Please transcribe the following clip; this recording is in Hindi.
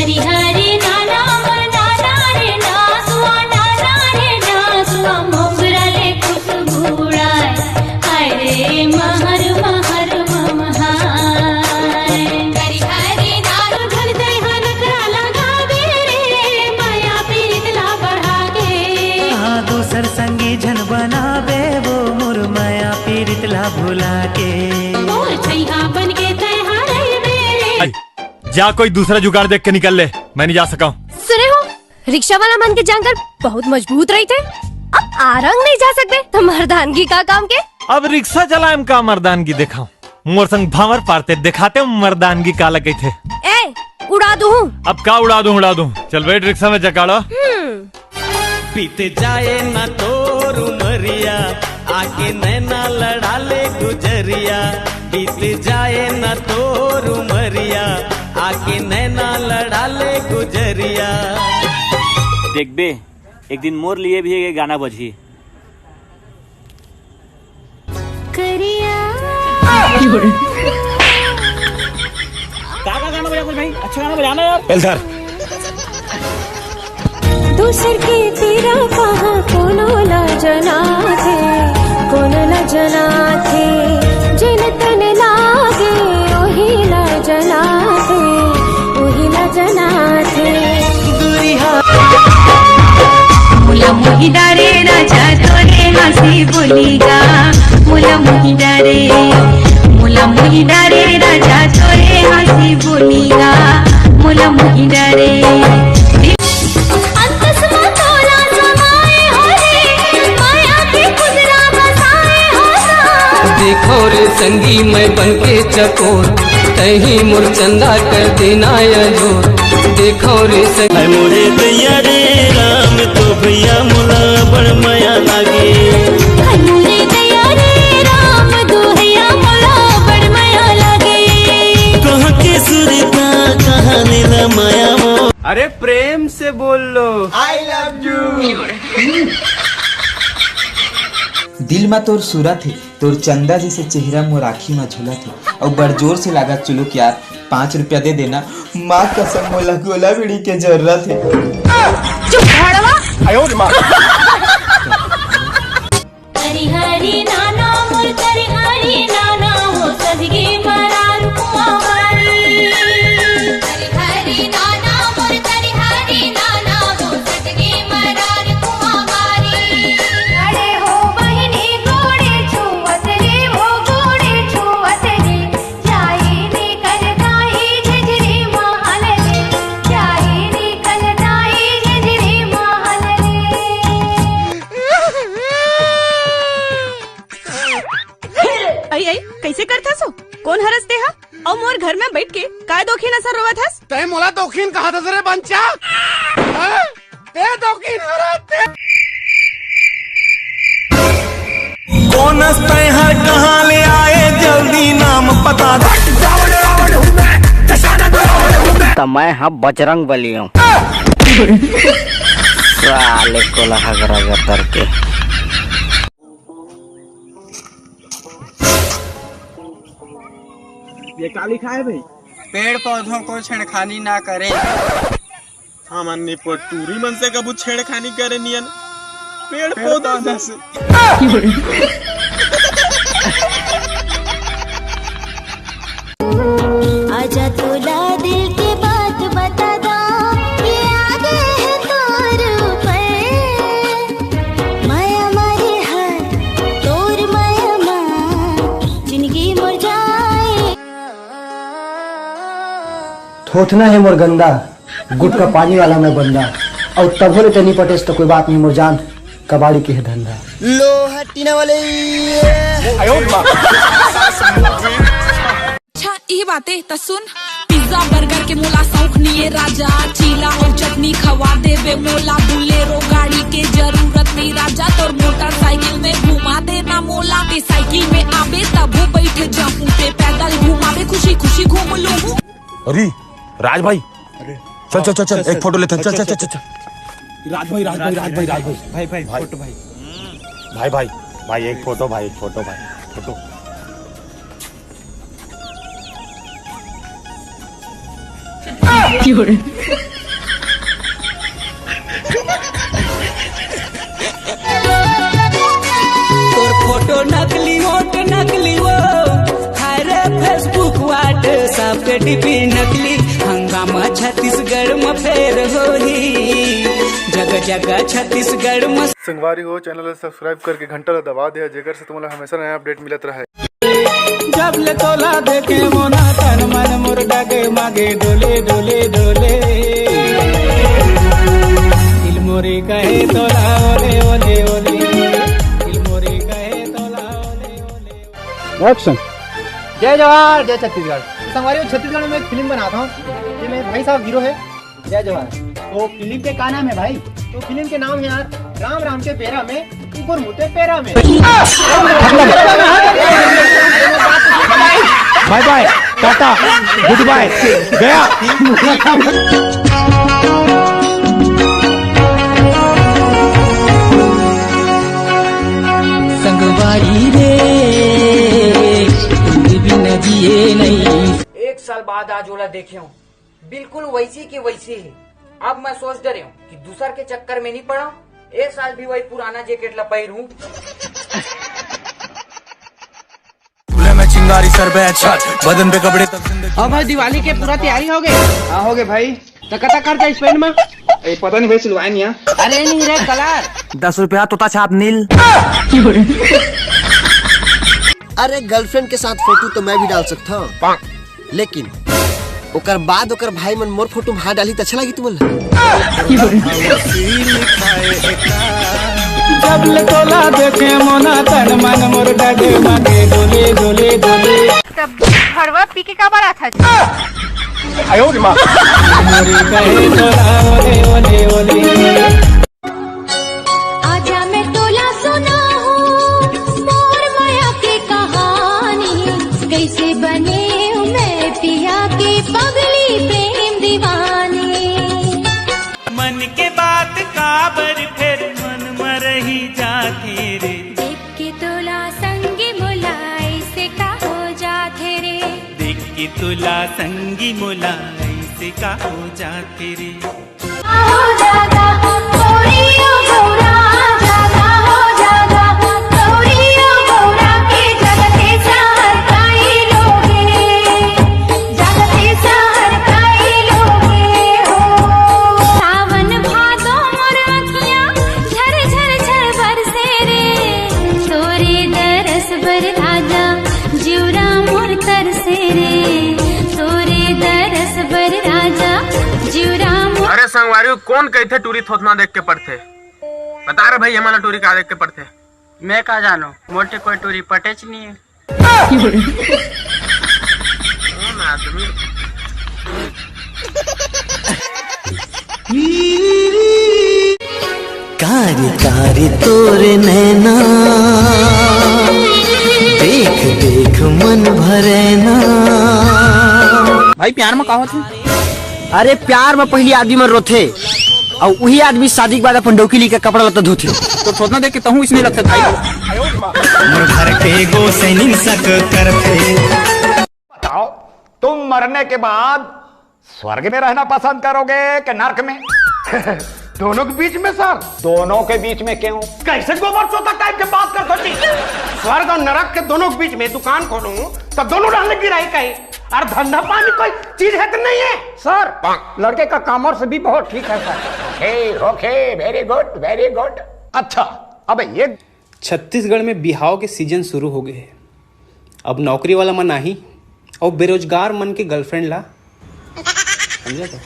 हरी हरी नाना नाना रे नासुआ नाना रे नासुआ मोगरा ले खुशबू उड़ाए हाय रे महर महर ममहाय हरी हरी नाना घर दे हनकरा लगावे रे माया पीरित ला बढ़ागे हाँ दोसर संगी झन बनावे वो मोर माया पीरित ला भुला के मोर छैहा बन के जा कोई दूसरा जुगाड़ देख के निकल ले, मैं नहीं जा सका हूँ। सुने हो, रिक्शा वाला मान के जानकर बहुत मजबूत रही थे। अब आरंग नहीं जा सकते तो मर्दानगी का काम के। अब रिक्शा चलाएम का मर्दानगी दिखाऊं, मोर संग भावर पारते दिखाते मर्दानगी का लगे थे। ए, उड़ा दूं। अब का उड़ा दूं, चल बैठ रिक्शा में चकाड़ो। बीत जाए ना तोर उमरिया, आके नैना लड़ा ले गुजरिया। बीत जाए ना तोर उमरिया, आके नैना लड़ा ले गुजरिया। देख बे, एक दिन मोर लिए भी एक गाना बजी। करिया गाना बजा भाई, अच्छा गाना बजाना यार। इधर दूसर के तेरा कहाँ कोनो ला जना थे, कोनो ला जना थे, जिन तन लागे ओही ला जना थे, ओही ला जना थे। मुला मोही डारे राजा तोरे हंसी बोलीगा, मुला मोही डारे राजा तोरे हंसी बोलीगा, मुला मोही डारे। देखो रे संगी मैं बनके चकोर, तही मोर चंदा कर देना जोर। देखो रे संगी मोरे दैया रे राम तो भैया मोला बड़ माया लागे। मोरे दैया रे राम दोहैया मोला बड़ माया लागे। कहाँ के सुर का कहाँ नीला माया मो। अरे प्रेम से बोल लो आई लव यू। दिल में तोर सूरत है, तोर चंदा जैसे चेहरा मोर आँखी में झूला थे। और बड़ जोर से लागा चुलुक यार, 5 रुपया दे देना, माँ कसम मोला गोला बीड़ी के जरूरत है। चुप भाड़वा। आयो रे माँ। हरी हरी नाना मोर हरी हरी नाना हो सजगे मरा रुकुआ मारी। हरी हरी नाना मोर हरी हरी नाना हो सजगे मरा रुकुआ मारी। अरे हो बहिनी गोड़े छुअत रे, वो गोड़े छुअत रे, जाई रे कलताई झिझरी महल रे, जाई रे कलताई झिझरी महल रे। आई कैसे करता सो? कौन हरसते हा? और मोर घर में बैठ के काय दोखीन असर रोवत हस? तय मोला दोखीन कहा था रे बंचा, ते दोखीन हरते। कौन हर कहाँ ले आए, जल्दी नाम पता दे। तो मैं हाँ बजरंग बली हूँ। साले को लगा करके। ये काली खाए भाई, पेड़ पौधों को छेड़खानी ना करे। हाँ मन्नी टूरी मन से कबू छेड़खानी करे नियन पेड़ पौधा से। आजा तोला दिल की बात बता दो, ये आगे है तोर ऊपर, माया मारे हाथ तोर माया मार, जिंदगी मर जाए। थोथना है मोर गंदा, गुटका पानी वाला मैं बंदा। और तब होले तनी पटेस तो कोई बात नहीं मोर जान, कबाड़ी के है धंधा। लो हट्टीना वाले। अच्छा ये बातें तो सुन, पिज्जा बर्गर के मोला शौक नहीं राजा, चीला और चटनी खवा देवे मोला, बुलेरो गाड़ी के जरूरत नहीं राजा, तोर मोटरसाइकिल में घुमा देना मोला, पे साइकिल में आवे तब बैठ जाऊं, पे पैदल घुमावे खुशी खुशी घूम लूं। अरे राज भाई, चल चल चल चल एक फोटो लेते हैं, चल चल चल चल। राज भाई फोटो भाई एक फोटो भाई, फोटो। तोर फोटो नकली होट नकली वो हाय रे फेसबुक व्हाट्सएप पे डीपी नकली हंगामा छत्तीसगढ़ में फेर होही जगह जगह छत्तीसगढ़ में। संगवारी हो चैनल सब्सक्राइब करके घंटा दबा दिया जेकर से तुम्हारा हमेशा नया अपडेट मिलत रहे। जब ले तोला देखे मोना तन मन मोर डागे मागे डोले डोले डोले दिल मोरे कहे तोला ओले ओले ओले दिल मोरे कहे तोला ओले ओले। एक्शन। जय जवाहर जय छत्तीसगढ़। संगवारी छत्तीसगढ़ में एक फिल्म बनाता हूँ, ये मेरे भाई साहब हीरो है। जय जवाहर। तो फिल्म के क्या नाम है भाई? तो फिल्म के नाम है यार राम राम के पेरा में ऊपर मुते पेरा में। Bye bye tata good bye गया। संगवारी रे तुम भी न जिए नहीं। 1 साल बाद आज ओला देखे हूँ बिल्कुल वैसी की वैसी है। अब मैं सोच डरे हूँ कि दूसर के चक्कर में नहीं पड़ा, 1 साल भी वही पुराना जैकेट लपेरूं। में चिंगारी सर पे छत बदन पे कपड़े तक। अब भाई दिवाली के पूरा तैयारी हो गई? हाँ हो गए भाई। तो कता करता इस पेन में? पता नहीं भाई सिलवाए नहीं है। अरे नहीं रे कलर 10 रुपया तोता छाप नील। अरे गर्लफ्रेंड के साथ फोटो तो मैं भी डाल सकता हूँ, लेकिन ओकर बाद ओकर भाई मन मोर फोटो वहाँ डाली तो अच्छा लगी तुम। जब ले तोला देखे मोना तन मन मोर डागे मागे डोले डोले डोले। तब भरवा पी के का बारा था? आयो रे माँ। मोरे कहे तोला ओले ओले ओले। आजा मैं टोला सुना हूँ मोर माया की कहानी, कैसे बने मैं पिया की पगली प्रेम दीवानी। मन के बात काबर फिर मन मर ही जाती रे। देख के तोला संगी मुलाई से का हो जाते रे। देख के तुला संगी मुलाई से का हो जाते रे। हो जागा गौरियो गौरा जागा हो जागा गौरियो गौरा के जगते सहर काई लोगे, जगते सहर काई लोगे हो। सावन भादो मोर अखियाँ झर झर झर बरसे रे, तोरे दरस बर राजा जिउरा मोर तरसे रे, तोरे दरस बर राजा जिउरा। अरे संगवारी कौन कहते टूरी थोतना देख के पढ़ते? बता रहे भाई हमारा टूरी कहाँ देख के पढ़ते? मैं का जानो मोटे कोई टूरी पटेच नहीं है। आदमी कारी कारी तोरे नैना देख देख मन भरे ना। भाई प्यार में कहा थे? अरे प्यार में पहली आदमी में रोथे और वही आदमी शादी के बाद अपन डोकी ली के कपड़ा लता धोते। तो थोतना देख के तहूँ इसमें लगता भाई। घर के गो सैनिक सक करते। बताओ तुम मरने के बाद स्वर्ग में रहना पसंद करोगे कि नर्क में? दोनों के बीच में सर। दोनों के बीच में क्यों? कैसे गोबर चौथा टाइप के बात कर सकती? स्वर्ग और नरक के दोनों के बीच में दुकान खोलूं तब दोनों रहने की राय कही। और धंधा पानी कोई चीज है तो नहीं है सर। लड़के का कॉमर्स भी बहुत ठीक है sir. Okay very good very good. अच्छा अब ये छत्तीसगढ़ में बिहाव के सीजन शुरू हो गए हैं। अब नौकरी वाला मन नाही और बेरोजगार मन के गर्लफ्रेंड ला समझा था।